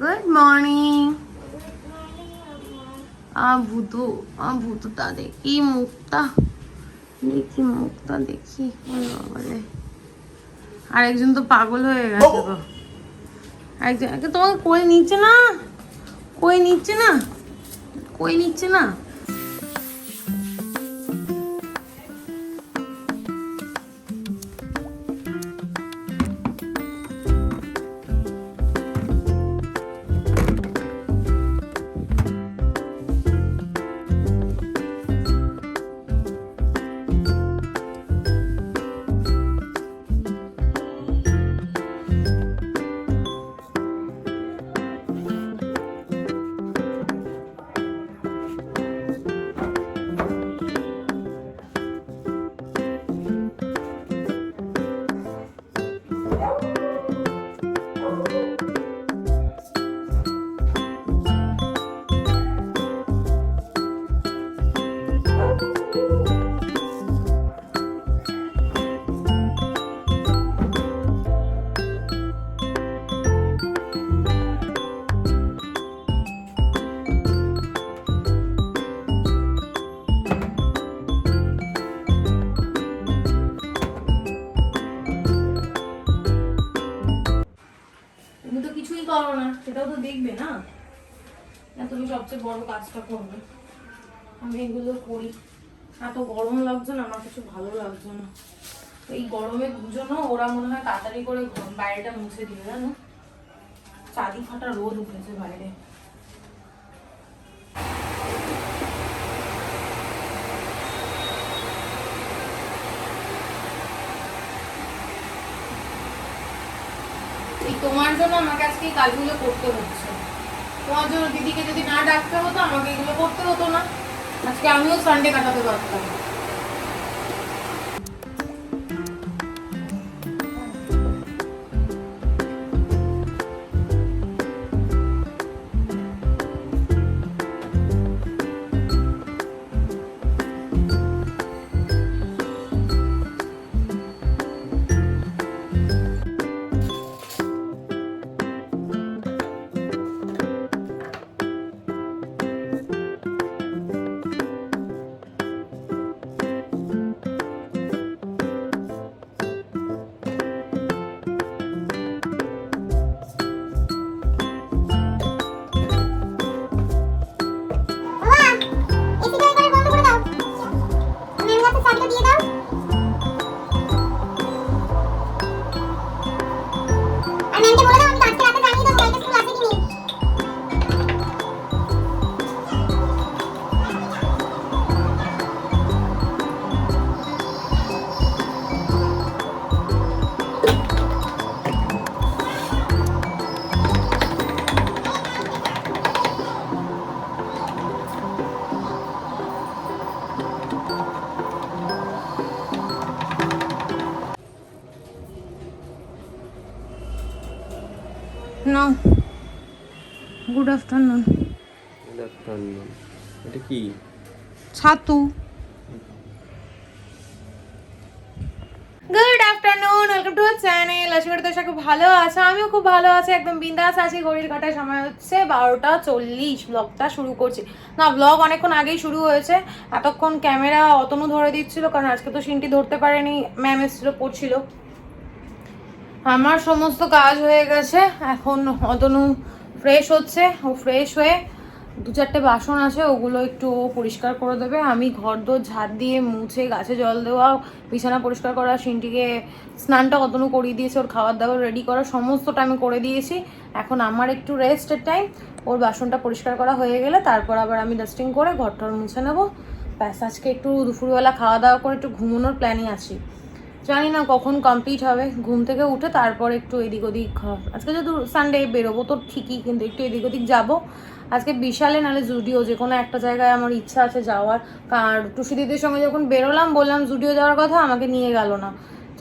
Good morning. ভূতটা দেখি মুখটা, দেখি। আরেকজন তো পাগল হয়ে গেছে গো। আরেকজন তোমাকে কই নিচ্ছে না। করো না, সেটাও তো দেখবে না। তুমি সবচেয়ে বড় কাজটা করবে, আমি এগুলো করি। এত গরম লাগছে না, আমার কিছু ভালো লাগছে না। এই গরমে দুজনও ওরা মনে হয় তাড়াতাড়ি করে বাইরেটা মুছে দিবে, জানো চাঁদি ফাটা রোদ উঠেছে বাইরে। তোমার জন্য আমাকে আজকে এই কাজগুলো করতে হচ্ছে। তোমার জন্য দিদিকে যদি না ডাকতে হতো, আমাকে এগুলো করতে হতো না। আজকে আমিও সানডে কাটাতে পারতাম। No. Good afternoon. Good afternoon. এটা কি? ছাতু। Good afternoon, welcome to our channel. আশা করি তোমরা খুব ভালো আছো, আমিও খুব ভালো আছি, একদম বিন্দাস আছি। ঘড়ির কাঁটার সময় হচ্ছে 12:40। ব্লগটা শুরু করছি না, ব্লগ অনেকক্ষণ আগেই শুরু হয়েছে। এতক্ষণ ক্যামেরা অতনু ধরে দিচ্ছিল, কারণ আজকে তো সিনটি ধরতে পারেনি, ম্যাম এসেছিল পড়ছিল। আমার সমস্ত কাজ হয়ে গেছে, এখন অতনু ফ্রেশ হচ্ছে। ও ফ্রেশ হয়ে 2-4টে বাসন আছে, ওগুলো একটু পরিষ্কার করে দেবে। আমি ঘর দোর ঝাড় দিয়ে মুছে, গাছে জল দেওয়া, বিছানা পরিষ্কার করা, সিনটিকে স্নানটা অতনু করিয়ে দিয়েছে, ওর খাবার দাবার রেডি করা সমস্তটা আমি করে দিয়েছি। এখন আমার একটু রেস্টের টাইম। ওর বাসনটা পরিষ্কার করা হয়ে গেলে তারপর আবার আমি ডাস্টিং করে ঘরটার মুছে নেবো। ব্যাস, আজকে একটু দুপুরবেলা খাওয়া দাওয়া করে একটু ঘুমানোর প্ল্যানই আছি। জানি না কখন কমপ্লিট হবে। ঘুম থেকে উঠে তারপর একটু এদিক ওদিক, আজকে যেহেতু সানডে বেরোবো তো ঠিকই, কিন্তু একটু এদিক ওদিক যাবো আজকে। বিশালে নাহলে জুডিও, যে কোনো একটা জায়গায় আমার ইচ্ছা আছে যাওয়ার। আর টুসি দিদির সঙ্গে যখন বেরোলাম, বললাম জুডিও যাওয়ার কথা, আমাকে নিয়ে গেল না।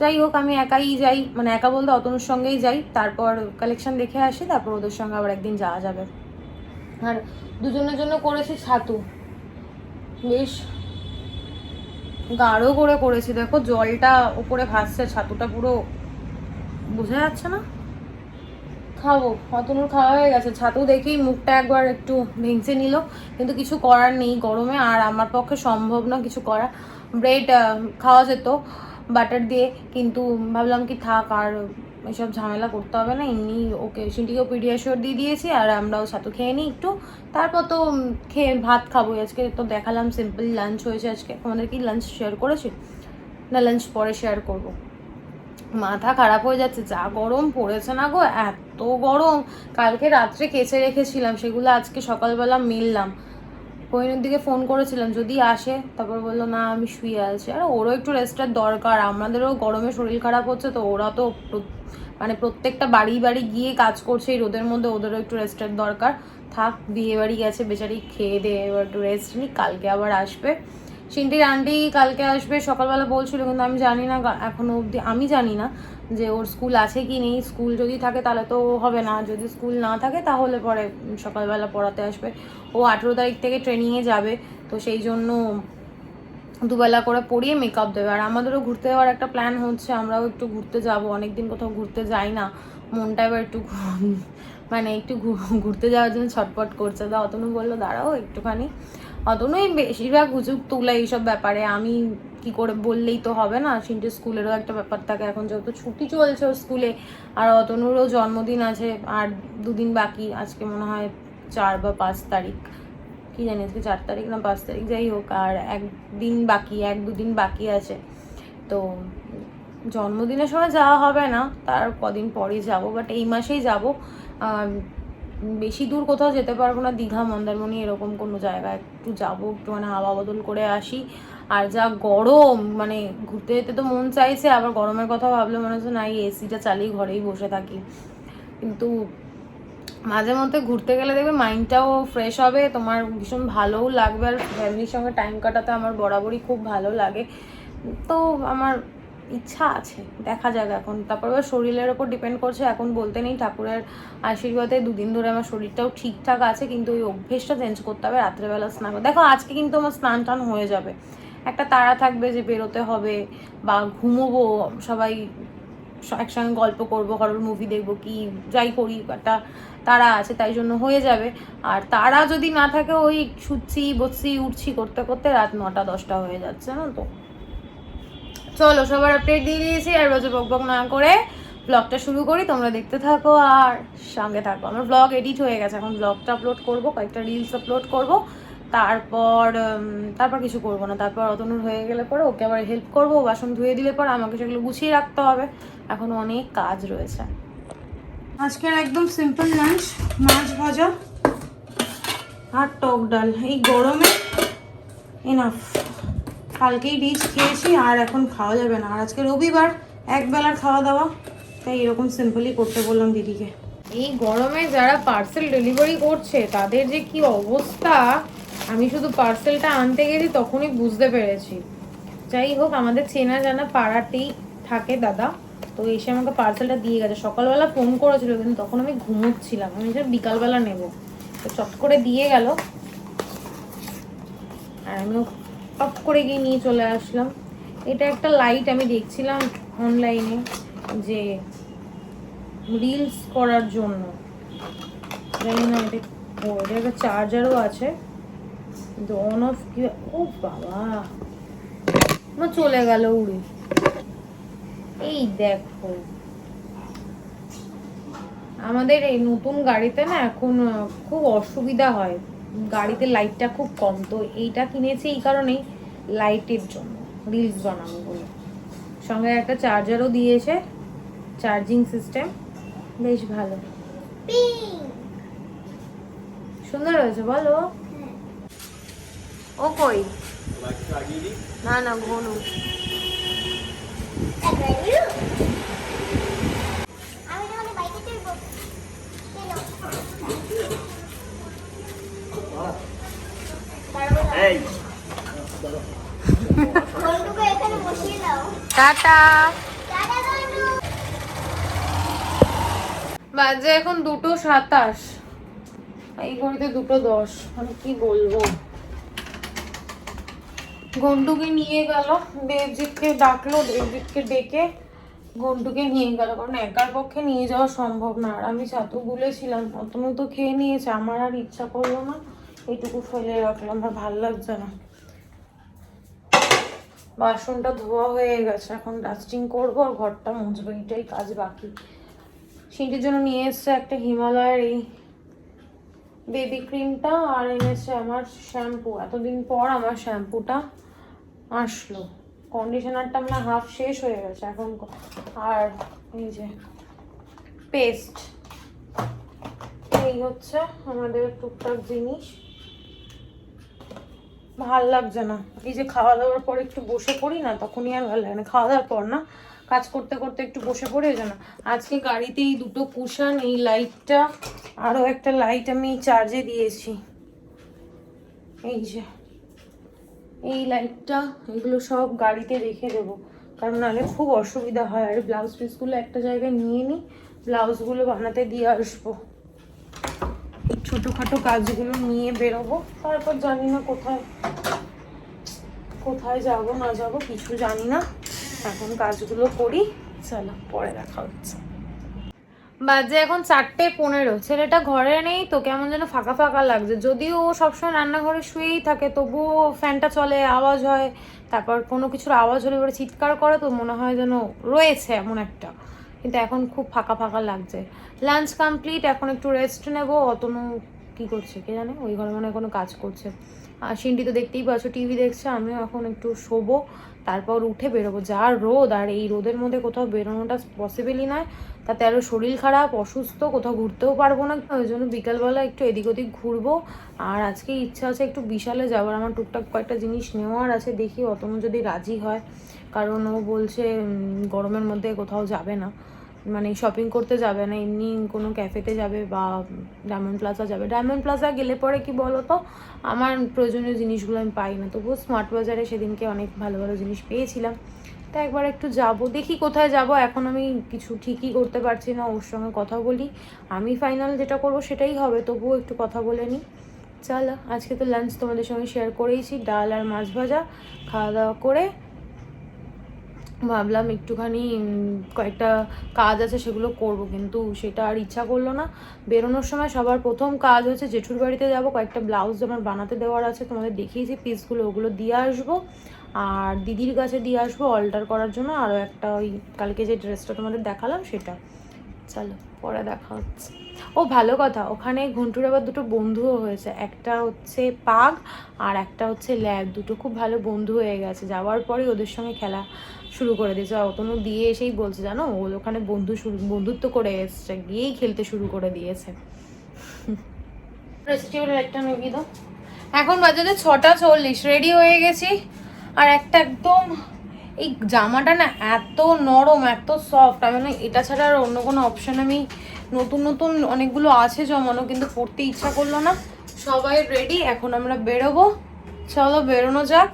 যাই হোক, আমি একাই যাই, মানে একা বলতে অতনুর সঙ্গেই যাই। তারপর কালেকশন দেখে আসি, তারপর ওদের সঙ্গে আবার একদিন যাওয়া যাবে। আর দুজনের জন্য করেছি ছাতু, বেশ গাঢ় করে করেছি। দেখো জলটা উপরে ভাসছে, ছাতুটা পুরো বোঝা যাচ্ছে না, খাবো, অতনুর খাওয়া হয়ে গেছে। ছাতু দেখি মুখটা একবার একটু ভেঙচে নিল, কিন্তু কিছু করার নেই গরমে, আর আমার পক্ষে সম্ভব না কিছু করা। ব্রেড খাওয়া যেত বাটার দিয়ে, কিন্তু ভাবলাম কি থাক, আর এসব ঝামেলা করতে হবে না। এমনি ওকে সিনটিকেও পিডিয়াশিওর দিয়ে দিয়েছি, আর আমরাও ছাতু খেয়ে নিই একটু, তারপর তো খেয়ে ভাত খাবো। আজকে তো দেখালাম সিম্পল লাঞ্চ হয়েছে আজকে। তোমাদের কি লাঞ্চ শেয়ার করেছি না? লাঞ্চ পরে শেয়ার করবো। মাথা খারাপ হয়ে যাচ্ছে, যা গরম পড়েছে না গো, এত গরম। কালকে রাত্রে কেচে রেখেছিলাম, সেগুলো আজকে সকালবেলা মেললাম। কোহিনুর দিকে ফোন করেছিলাম যদি আসে, তারপর বললো না আমি শুয়ে আছি। আর ওরও একটু রেস্টের দরকার, আমাদেরও গরমে শরীর খারাপ হচ্ছে, তো ওরা তো মানে প্রত্যেকটা বাড়ি বাড়ি গিয়ে কাজ করছে এই রোদের মধ্যে, ওদেরও একটু রেস্টের দরকার। থাক, বিয়ে বাড়ি গেছে বেচারি, খেয়ে দিয়ে এবার একটু রেস্ট নিই, কালকে আবার আসবে। সিন্টির আন্টি কালকে আসবে সকালবেলা বলছিল, কিন্তু আমি জানি না এখনো অবধি, আমি জানি না যে ওর স্কুল আছে কি নেই। স্কুল যদি থাকে তাহলে তো হবে না, যদি স্কুল না থাকে তাহলে পরে সকালবেলা পড়াতে আসবে। ও 18 তারিখ থেকে ট্রেনিংয়ে যাবে, তো সেই জন্য দুবেলা করে পড়িয়ে মেকআপ দেবে। আর আমাদেরও ঘুরতে যাওয়ার একটা প্ল্যান হচ্ছে, আমরাও একটু ঘুরতে যাব। অনেকদিন কোথাও ঘুরতে যাই না, মনটা এবার একটু মানে একটু ঘুরতে যাওয়ার জন্য ছটপট করছে। তো অতনু বললো দাঁড়াও একটুখানি। অতনুই বেশিরভাগ হুজুগ তুলে এইসব ব্যাপারে, আমি কি করে বললেই তো হবে না। সিন্টির স্কুলেরও একটা ব্যাপার থাকে, এখন যেহেতু ছুটি চলছে ওর স্কুলে, আর অতনুরও জন্মদিন আছে আর 2 দিন বাকি। আজকে মনে হয় 4 বা 5 তারিখ, কি জানি আজকে 4 তারিখ না 5 তারিখ, যাই হোক, আর 1 দিন বাকি, 1-2 দিন বাকি আছে। তো জন্মদিনের সময় যাওয়া হবে না, তার কদিন পরে যাব, বাট এই মাসেই যাব। বেশি দূর কোথাও যেতে পারবো না, দীঘা মন্দারমণি এরকম কোনো জায়গায় একটু যাবো, একটু মানে হাওয়া বদল করে আসি। আর যা গরম, মানে ঘুরতে যেতে তো মন চাইছে, আবার গরমের কথা ভাবলে মনে হচ্ছে না এই এসিটা চালিয়ে ঘরেই বসে থাকি। কিন্তু মাঝে মধ্যে ঘুরতে গেলে দেখবে মাইন্ডটাও ফ্রেশ হবে, তোমার ভীষণ ভালোও লাগবে। আর ফ্যামিলির সঙ্গে টাইম কাটাতে আমার বরাবরই খুব ভালো লাগে, তো আমার ইচ্ছা আছে, দেখা যাক এখন। তারপর আবার শরীরের ওপর ডিপেন্ড করছে, এখন বলতে নেই, ঠাকুরের আশীর্বাদে 2 দিন ধরে আমার শরীরটাও ঠিকঠাক আছে, কিন্তু ওই অভ্যেসটা চেঞ্জ করতে হবে, রাত্রেবেলা স্নান। দেখো আজকে কিন্তু আমার স্নান টান হয়ে যাবে, একটা তাড়া থাকবে যে বেরোতে হবে, বা ঘুমোবো সবাই একসঙ্গে গল্প করবো, হরর মুভি দেখবো, কি যাই করি, একটা তারা আছে, তাই জন্য হয়ে যাবে। আর তারা যদি না থাকে, ওই শুচ্ছি বসছি উঠছি করতে করতে রাত 9টা-10টা হয়ে যাচ্ছে না। তো চলো, সবার আপডেট দিয়ে দিয়েছি, আর রোজে বকবক না করে ব্লগটা শুরু করি। তোমরা দেখতে থাকো আর সঙ্গে থাকো। আমার ব্লগ এডিট হয়ে গেছে, এখন ব্লগটা আপলোড করব, কয়েকটা রিলস আপলোড করব, তারপর কিছু করবো না। তারপর অতনুর হয়ে গেলে পরে ওকে আবার হেল্প করবো, বাসন ধুয়ে দিলে পরে আমাকে সেগুলো গুছিয়ে রাখতে হবে, এখন অনেক কাজ রয়েছে। আজকের একদম সিম্পল লাঞ্চ, মাছ ভাজা আর টক ডাল। এই গরমে এনাফ, কালকেই রিচ খেয়েছি, আর এখন খাওয়া যাবে না। আর আজকে রবিবার, একবেলার খাওয়া দাওয়া, তাই এরকম সিম্পলই করতে বললাম দিদিকে। এই গরমে যারা পার্সেল ডেলিভারি করছে তাদের যে কি অবস্থা, আমি শুধু পার্সেলটা আনতে গেছি তখনই বুঝতে পেরেছি। যাই হোক, আমাদের চেনা জানা পাড়াতেই থাকে দাদা, তো এসে আমাকে পার্সেলটা দিয়ে গেছে। সকালবেলা ফোন করেছিল, কিন্তু তখন আমি ঘুমোচ্ছিলাম, আমি যে বিকালবেলা নেব, তো চট করে দিয়ে গেল, আর আমিও টপ করে গিয়ে নিয়ে চলে আসলাম। এটা একটা লাইট আমি দেখছিলাম অনলাইনে, যে রিলস করার জন্য, জানি না এটা একটা চার্জারও আছে, কিন্তু অন অফ কি, ও বাবা আমার চলে গেল উড়ে। এই দেখো, আমাদের এই নতুন গাড়িতে না এখন খুব অসুবিধা হয়, গাড়িতে লাইটটা খুব কম, তো এইটা কিনেছি এই কারণেই, লাইটের জন্য, রিলস বানাবো বলে। সঙ্গে একটা চার্জারও দিয়েছে, চার্জিং সিস্টেম বেশ ভালো, সুন্দর হয়েছে বলো। ও কই, না না ঘনু, টাটা। বাজে এখন 2:27, এই ঘড়িতে 2:10, মানে কি বলবো। গন্ডুকে নিয়ে গেল, দেবজিৎকে ডাকলো, দেবজিৎকে ডেকে ঘন্টুকে নিয়ে গেল, কারণ একার পক্ষে নিয়ে যাওয়া সম্ভব না। আর আমি ছাতু গুলেছিলাম, অতনু তো খেয়ে নিয়েছে, আমার আর ইচ্ছা করলো না, এইটুকু ফেলে রাখলাম, আমার ভাল লাগছে না। বাসনটা ধোয়া হয়ে গেছে, এখন ডাস্টিং করবো আর ঘরটা মুছবো, এইটাই কাজ বাকি। সিঁটির জন্য নিয়ে এসছে একটা হিমালয়ের এই বেবি ক্রিমটা, আর এনেছে আমার শ্যাম্পু। এতদিন পর আমার শ্যাম্পুটা আসলো, কন্ডিশনারটা আমরা হাফ শেষ হয়ে গেছে এখন। আর এই যে পেস্ট, এই হচ্ছে আমাদের টুকটাক জিনিস। ভাল লাগছে না, এই যে খাওয়া দাওয়ার পর একটু বসে পড়ি না, তখনই আর ভালো লাগে না। খাওয়া দাওয়ার পর না, কাজ করতে করতে একটু বসে পড়ে না। আজকে গাড়িতে এই দুটো কুশন, এই লাইটটা, আরও একটা লাইট আমি চার্জে দিয়েছি। এই যে এই লাইটটা, এগুলো সব গাড়িতে রেখে দেবো, কারণ নাহলে খুব অসুবিধা হয়। আর ব্লাউজ পিসগুলো একটা জায়গায় নিয়ে নিই, ব্লাউজগুলো বানাতে দিয়ে আসবো। এই ছোটোখাটো কাজগুলো নিয়ে বেরোবো, তারপর জানি না কোথায় কোথায় যাব না যাব কিছু জানি না, এখন কাজগুলো করি। চলো পরে দেখা হচ্ছে। বাজে এখন 4:15, ছেলেটা ঘরে নেই তো কেমন যেন ফাঁকা ফাঁকা লাগছে। যদিও ও সবসময় রান্নাঘরে শুয়েই থাকে, তবুও ফ্যানটা চলে, আওয়াজ হয়, তারপর কোনো কিছুর আওয়াজ হলে পরে চিৎকার করে, তো মনে হয় যেন রয়েছে এমন একটা। কিন্তু এখন খুব ফাঁকা ফাঁকা লাগছে। লাঞ্চ কমপ্লিট, এখন একটু রেস্ট নেবো। অতনু কি করছে কে জানে, ওই ঘরে মনে হয় কোনো কাজ করছে। আর সিন্ডি তো দেখতেই পাচ্ছ টিভি দেখছে, আমিও এখন একটু শোবো, তারপর উঠে বেরোবো। যা রোদ, আর এই রোদের মধ্যে কোথাও বেরোনোটা পসিবলই নয়, তাতে আরও শরীর খারাপ, অসুস্থ, কোথাও ঘুরতেও পারবো না। ওই জন্য বিকালবেলা একটু এদিক ওদিক ঘুরবো। আর আজকে ইচ্ছা আছে একটু বিশালে যাওয়ার, আমার টুকটাক কয়েকটা জিনিস নেওয়ার আছে, দেখি অতনু যদি রাজি হয়, কারণ ও বলছে গরমের মধ্যে কোথাও যাবে না, মানে শপিং করতে যাবে না, এমনি কোনো ক্যাফেতে যাবে বা ডায়মন্ড প্লাজা যাবে। ডায়মন্ড প্লাজা গেলে পরে কি বলো তো, আমার প্রয়োজনীয় জিনিসগুলো আমি পাই না, তবুও স্মার্ট বাজারে সেদিনকে অনেক ভালো ভালো জিনিস পেয়েছিলাম। তা একবার একটু যাব, দেখি কোথায় যাব, এখন আমি কিছু ঠিকই করতে পারছি না। ওর সঙ্গে কথা বলি, আমি ফাইনাল যেটা করব সেটাই হবে, তবুও একটু কথা বলে নিই। চলো, আজকে তো লাঞ্চ তোমাদের সঙ্গে শেয়ার করেইছি, ডাল আর মাছ ভাজা। খাওয়া দাওয়া করে ভাবলাম একটুখানি কয়েকটা কাজ আছে সেগুলো করব, কিন্তু সেটা আর ইচ্ছা করলো না। বেরোনোর সময় সবার প্রথম কাজ হচ্ছে জেঠুর বাড়িতে যাব, কয়েকটা ব্লাউজ আমার বানাতে দেওয়ার আছে, তোমাদের দেখিয়েছি পিসগুলো, ওগুলো দিয়ে আসবো। আর দিদির কাছে দিয়ে আসবো অল্টার করার জন্য আরও একটা, ওই কালকে যে ড্রেসটা তোমাদের দেখালাম সেটা। চলো পরে দেখা হচ্ছে। ও ভালো কথা, ওখানে ঘন্টুর আবার দুটো বন্ধুও হয়েছে, একটা হচ্ছে পাগ আর একটা হচ্ছে ল্যাব, দুটো খুব ভালো বন্ধু হয়ে গেছে। যাওয়ার পরেই ওদের সঙ্গে খেলা শুরু করে দিয়েছে। অতনু দিয়ে এসেই বলছে, জানো ও ওখানে বন্ধুত্ব করে এসছে, গিয়েই খেলতে শুরু করে দিয়েছে। একটা নিবি তো। এখন বাজে 6:40, রেডি হয়ে গেছি। আর একটা একদম, এই জামাটা না এত নরম, এত সফট, আমি না এটা ছাড়া আর অন্য কোনো অপশান, আমি নতুন নতুন অনেকগুলো আছে জমানো, কিন্তু পরতে ইচ্ছা করলো না। সবাই রেডি, এখন আমরা বেরোবো। চলো বেরোনো যাক।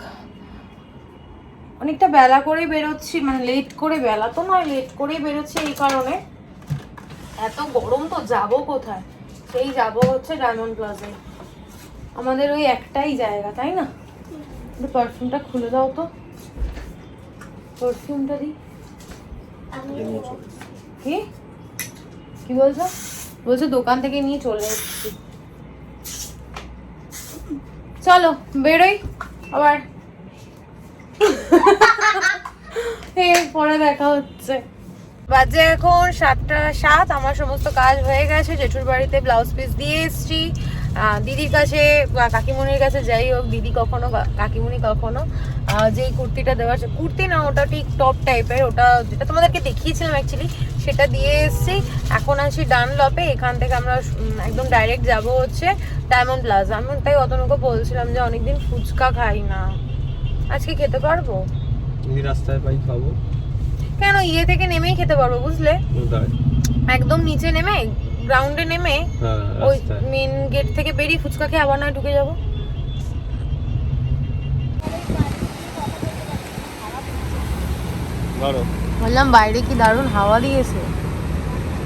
অনেকটা বেলা করে বেরোচ্ছি, মানে লেট করে, বেলা তো নয়, লেট করেই বেরোচ্ছি এই কারণে, এত গরম তো যাবো কোথায়, সেই যাবো হচ্ছে ডায়মন্ড প্লাজায়। আমাদের ওই একটাই জায়গা, তাই না? পারফিউমটা খুলে দাও তো, পারফিউমটা দিই। কি কি বলছো? বলছো দোকান থেকে নিয়ে চলে এসেছি। চলো বেরোই আবার, পরে দেখা হচ্ছে। বাজে এখন 7:07, আমার সমস্ত কাজ হয়ে গেছে। জেঠুর বাড়িতে ব্লাউজ পিস দিয়ে এসছি, দিদির কাছে বা কাকিমণির কাছে, যাই হোক, দিদি কখনো কাকিমণি কখনো, যেই কুর্তিটা দেওয়া আছে, কুর্তি না ওটা ঠিক টপ টাইপের, ওটা যেটা তোমাদেরকে দেখিয়েছিলাম অ্যাকচুয়ালি, সেটা দিয়ে এসছি। এখন আছি ডানলপে, এখান থেকে আমরা একদম ডাইরেক্ট যাব হচ্ছে ডায়মন্ড প্লাজা। আমি তাই অতনুকে বলছিলাম যে অনেকদিন ফুচকা খাই না, আজকে খেতে পারবো? রাস্তায় পাই খাবো কেন, ইয়ে থেকে নেমেই খেতে পারবো, বুঝলে, একদম নিচে নেমে, গ্রাউন্ডে নেমে, ওই মেন গেট থেকে বেরিয়ে ফুচকা খেয়ে আবার নয় ঢুকে যাবো। বললাম বাইরে কি দারুণ হাওয়া দিয়েছে,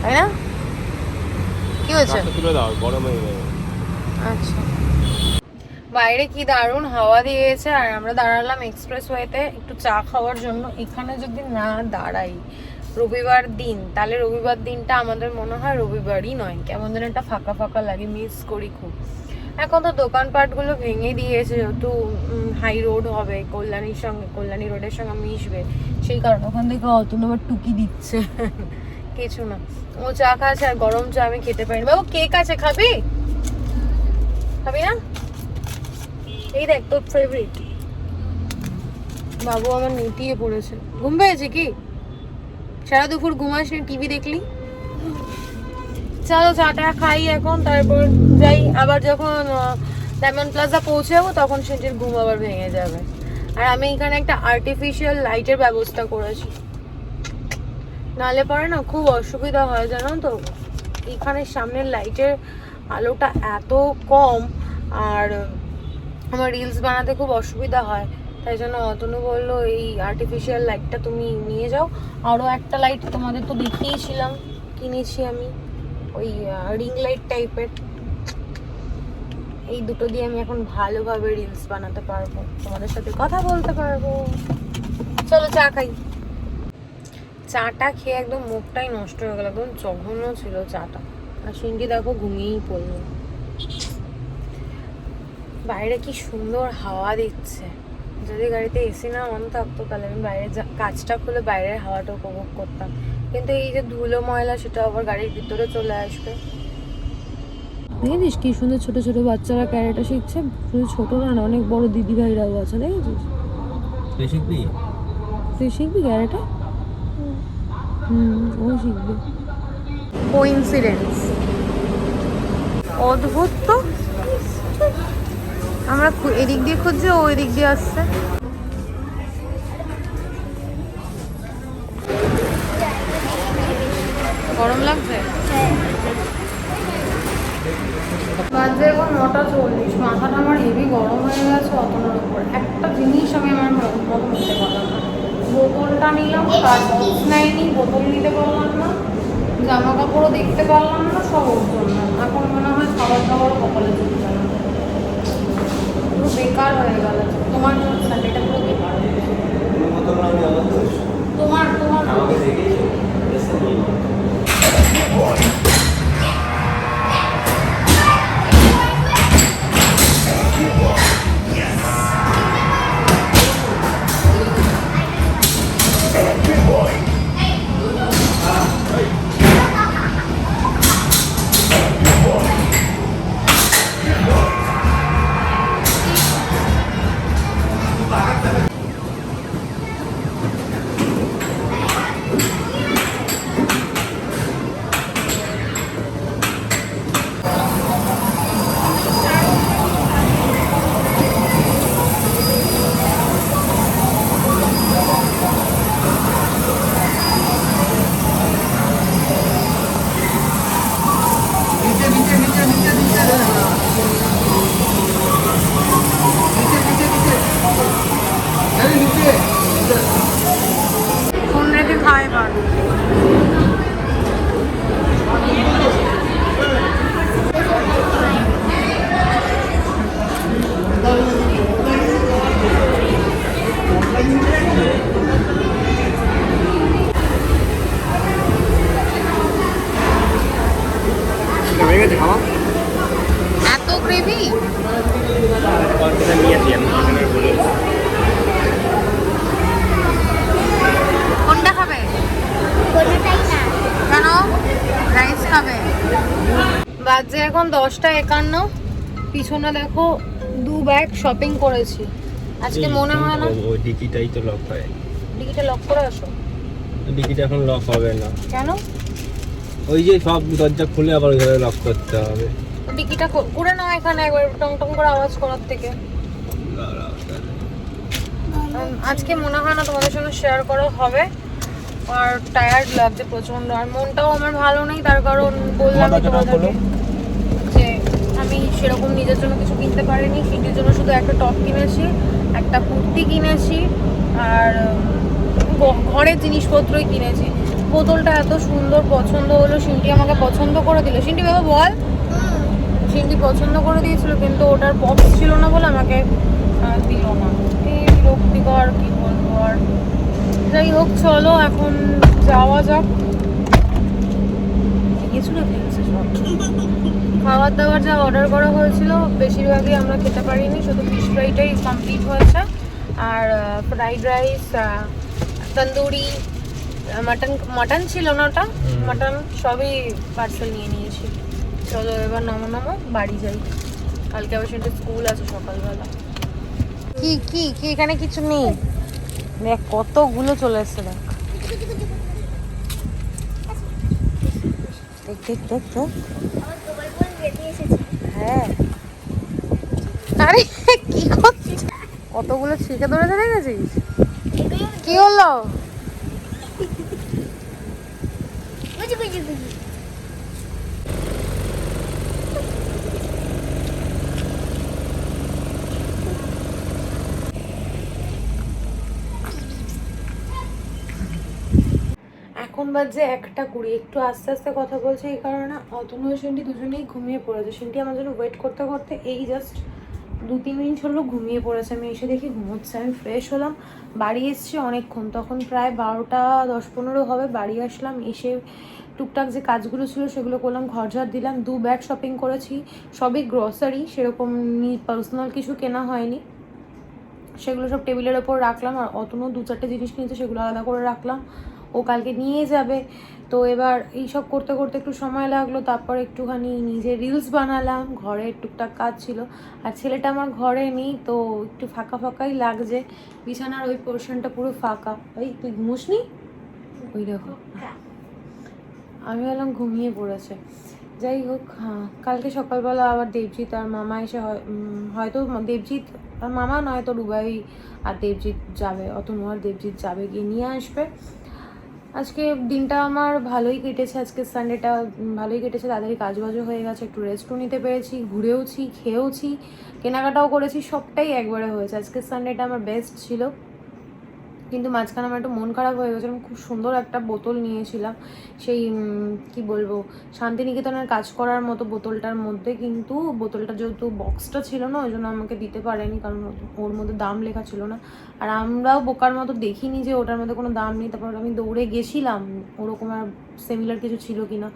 তাই না? কি হয়েছে? আচ্ছা, বাইরে কি দারুণ হাওয়া দিয়েছে। আর আমরা দাঁড়ালাম এক্সপ্রেস ওয়েতে একটু চা খাওয়ার জন্য। এখানে যদি না দাঁড়াই, রবিবার দিন, তাহলে রবিবার দিনটা আমাদের মনে হয় রবিবারই নয়, কেমন যেন একটা ফাঁকা ফাঁকা লাগে, মিস করি খুব। এখন তো দোকানপাটগুলো ভেঙে দিয়েছে, যেহেতু হাই রোড হবে, কল্যাণী রোডের সঙ্গে মিশবে, সেই কারণে ওখান থেকে অতন আবার টুকি দিচ্ছে কিছু না। ও চা খাচ্ছে, আর গরম চা আমি খেতে পারি না। বাবু কেক আছে, খাবি খাবি না? এই দেখ তোর ফেভারিট। বাবু আমার নেতিয়ে পড়েছে। ঘুম পেয়েছে কি? সারা দুপুর ঘুমাস না, টিভি দেখলি? চলো চাটা খাই এখন, তারপর যাই। আবার যখন ডায়মন্ড প্লাজা পৌঁছে যাবো তখন সেটির ঘুম আবার ভেঙে যাবে। আর আমি এখানে একটা আর্টিফিশিয়াল লাইটের ব্যবস্থা করেছি, নালে পরে না খুব অসুবিধা হয় জানো তো। এখানে সামনের লাইটের আলোটা এত কম, আর আমার রিলস বানাতে খুব অসুবিধা হয়, তাই জন্য অতনু বললো এই আর্টিফিশিয়াল লাইটটা তুমি নিয়ে যাও। আরও একটা লাইট তোমাদের তো দেখিয়েছিলাম, কিনেছি আমি, ওই রিং লাইট টাইপের। এই দুটো দিয়ে আমি এখন ভালোভাবে রিলস বানাতে পারবো, তোমাদের সাথে কথা বলতে পারবো। চলো চা খাই। চাটা খেয়ে একদম মুখটাই নষ্ট হয়ে গেল, একদম জঘন্য ছিল চাটা। আর সিন্ডি দেখো ঘুমিয়েই পড়লো। বাইরে কি সুন্দর হাওয়া দিচ্ছে, যদি গাড়িতে এসি না অন থাকতো তাহলে আমি বাইরে কাজটা খুলে বাইরের হাওয়াটা উপভোগ করতাম, কিন্তু এই যে ধুলো ময়লা সেটা আবার গাড়ির ভিতরে চলে আসবে। দেখেছিস কি সুন্দর ছোট ছোট বাচ্চারা ক্যারেটা শিখছে, শুধু ছোট না, অনেক বড় দিদি ভাইরাও আছে, দেখেছিস? তুই শিখবি ক্যারেটা? ও শিখবে। কোইন্সিডেন্স, অদ্ভুত তো। আমরা এদিক দিয়ে খুঁজছি, ও এদিক দিয়ে আসছে। গরম লাগছে? বাজে এখন 9:40, মাথাটা আমার হেভি গরম হয়ে গেছে অতনার উপর। একটা জিনিস আমি আমার মতো নিতে পারলাম না, বোতলটা নিলাম, কাজ নেয়নি, বোতল নিতে পারলাম না, জামা কাপড়ও দেখতে পারলাম না, সব ওর জন্য। এখন মনে হয় খাবার দাবারও কপালে চলে গেল, পুরো বেকার হয়ে গেল। তোমার সানডেটা পুরো বেকার হয়ে গেছে। তোমার ফোন রেখে খায় এবার। এত গ্রেভি কোনটা খাবে? কেন রাইস খাবে? বাজে এখন 10:51, পিছনে দেখো 2 ব্যাগ শপিং করেছি আজকে। মনে হয় না ওই ডিকিটাই তো লক হয়। ডিকিটা লক করে আসো। ডিকিটা এখন লক হবে না। কেন? ওই যে সব দরজা খুলে আবার ওইভাবে লক করতে হবে। ডিকিটা করে নাও এখানে, একবার টং টং করে আওয়াজ করার থেকে। আজকে মনে হয় না তোমাদের সঙ্গে শেয়ার করা হবে, আর টায়ার্ড লাগছে প্রচন্ড, আর মনটাও আমার ভালো নেই, তার কারণ বললাম তোমাদেরকে যে আমি সেরকম নিজের জন্য কিছু কিনতে পারিনি। সিন্ডির জন্য শুধু একটা টপ কিনেছি, একটা কুর্তি কিনেছি, আর ঘরের জিনিসপত্রই কিনেছি। বোতলটা এত সুন্দর পছন্দ হলো, সিন্ডি আমাকে পছন্দ করে দিল। সিন্ডি বাবা বল। সিন্ডি পছন্দ করে দিয়েছিল, কিন্তু ওটার বক্স ছিল না বলে আমাকে দিল না। এই বিরক্তিকর, কি বলবো আর। যাই হোক চলো এখন যাওয়া যাক। কিছু না ফেলছে সব খাবার দাবার যা অর্ডার করা হয়েছিল বেশিরভাগই আমরা খেতে পারিনি, শুধু ফিশ ফ্রাইটাই কমপ্লিট হয়েছে। আর ফ্রাইড রাইস, তন্দুরি, মাটন ছিল না, ওটা মাটন সবই পার্সেল নিয়ে নিয়েছি। চলো এবার নামো বাড়ি যাই, কালকে আবার সেটা স্কুল আছে সকালবেলা। কি কি কি এখানে কিছু নেই, দেখ কতগুলো চলে এসছে, দেখ দেখ দেখ দেখ দেখ। হ্যাঁ আরে কি করছিস, কতগুলো ছিটে ধরেছে দেখেছিস? কি হলো? এখন বাজে 1:20, একটু আস্তে আস্তে কথা বলছে এই কারণে অতনু আর সেন্টি দুজনেই ঘুমিয়ে পড়েছে। সেন্টি আমার জন্য ওয়েট করতে করতে এই জাস্ট 2-3 মিনিট হলো ঘুমিয়ে পড়েছে। আমি এসে দেখি ঘুমোচ্ছে। আমি ফ্রেশ হলাম, বাড়ি এসছি অনেকক্ষণ, তখন প্রায় 12:10-15 হবে। বাড়ি আসলাম, এসে টুকটাক যে কাজগুলো ছিল সেগুলো করলাম, ঘর ঝাড় দিলাম। 2 ব্যাগ শপিং করেছি, সবই গ্রসারি, সেরকম পার্সোনাল কিছু কেনা হয়নি। সেগুলো সব টেবিলের ওপর রাখলাম। আর অতনু 2-4টে জিনিস কিনেছে, সেগুলো আলাদা করে রাখলাম, ও কালকে নিয়ে যাবে। তো এবার এইসব করতে করতে একটু সময় লাগলো। তারপর একটুখানি নিজে রিলস বানালাম, ঘরে টুকটাক কাজ ছিল। আর ছেলেটা আমার ঘরে নেই, তো একটু ফাঁকা ফাঁকাই লাগছে। বিছানার ওই পোর্শনটা পুরো ফাঁকা। ওই তুই ঘুমোসনি? ওই দেখো, আমি বললাম ঘুমিয়ে পড়েছে। যাই হোক, হ্যাঁ কালকে সকালবেলা আবার দেবজিৎ আর মামা এসে হয়তো দেবজিৎ আর মামা নয়তো রুবাই আর দেবজিৎ যাবে, অতনু আর দেবজিৎ যাবে, গিয়ে নিয়ে আসবে। আজকে দিনটা আমার ভালোই কেটেছে, আজকে সানডেটা ভালোই কেটেছে, তাড়াতাড়ি কাজবাজও হয়ে গেছে, একটু রেস্টও নিতে পেরেছি, ঘুরেওছি, খেয়েওছি, কেনাকাটাও করেছি, সবটাই একবারে হয়েছে। আজকে সানডেটা আমার বেস্ট ছিল। কিন্তু মাঝখানে আমার একটু মন খারাপ হয়ে গেছে। আমি খুব সুন্দর একটা বোতল নিয়েছিলাম, সেই কি বলবো, শান্তিনিকেতনের কাজ করার মতো বোতলটার মধ্যে, কিন্তু বোতলটা যেহেতু বক্সটা ছিল না ওই জন্য আমাকে দিতে পারেনি, কারণ ওর মধ্যে দাম লেখা ছিল না। আর আমরাও বোকার মতো দেখিনি যে ওটার মধ্যে কোনো দাম নেই। তারপর আমি দৌড়ে গেছিলাম ওরকম আর সিমিলার কিছু ছিল কিনা,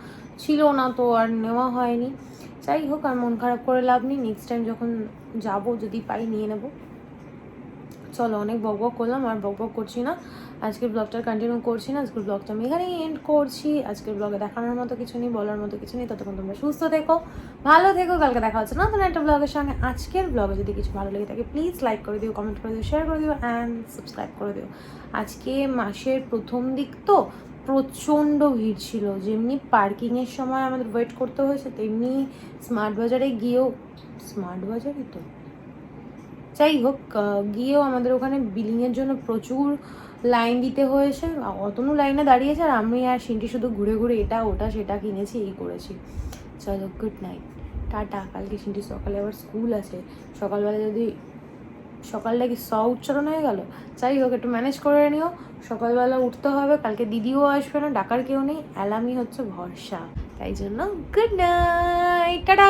ছিল না, তো আর নেওয়া হয়নি। যাই হোক, আর মন খারাপ করে লাভ নেই, নেক্সট টাইম যখন যাবো যদি পাই নিয়ে নেবো। চলো অনেক বক করলাম, আর বক করছি না, আজকের ব্লগটা কন্টিনিউ করছি না। আজকের ব্লগটা আমি এখানেই এন্ড করছি। আজকের ব্লগে দেখানোর মতো কিছু নেই, বলার মতো কিছু নেই। ততক্ষণ তোমরা সুস্থ থেকো, ভালো থেকো, কালকে দেখা হচ্ছে নতুন একটা ব্লগের সঙ্গে। আজকের ব্লগে যদি কিছু ভালো লেগে থাকে প্লিজ লাইক করে দিও, কমেন্ট করে দিও, শেয়ার করে দিও অ্যান্ড সাবস্ক্রাইব করে দিও। আজকে মাসের প্রথম দিক তো প্রচণ্ড ভিড় ছিল, যেমনি পার্কিংয়ের সময় আমাদের ওয়েট করতে হয়েছে তেমনি স্মার্ট বাজারে গিয়েও, স্মার্ট বাজারই তো, যাই হোক গিয়েও আমাদের ওখানে বিলিংয়ের জন্য প্রচুর লাইন দিতে হয়েছে। অতনু লাইনে দাঁড়িয়েছে, আর আমি আর সিনটি শুধু ঘুরে ঘুরে এটা ওটা সেটা কিনেছি, এই করেছি। চলো গুড নাইট, টাটা। কালকে সিনটি সকালে আবার স্কুল আছে, সকালবেলা যদি সকালটা কি উচ্চারণ হয়ে গেল, যাই হোক একটু ম্যানেজ করে নিও। সকালবেলা উঠতে হবে, কালকে দিদিও আসবে না, ডাকার কেউ নেই, অ্যালার্মই হচ্ছে ভরসা। তাই জন্য গুড নাইট, টাটা।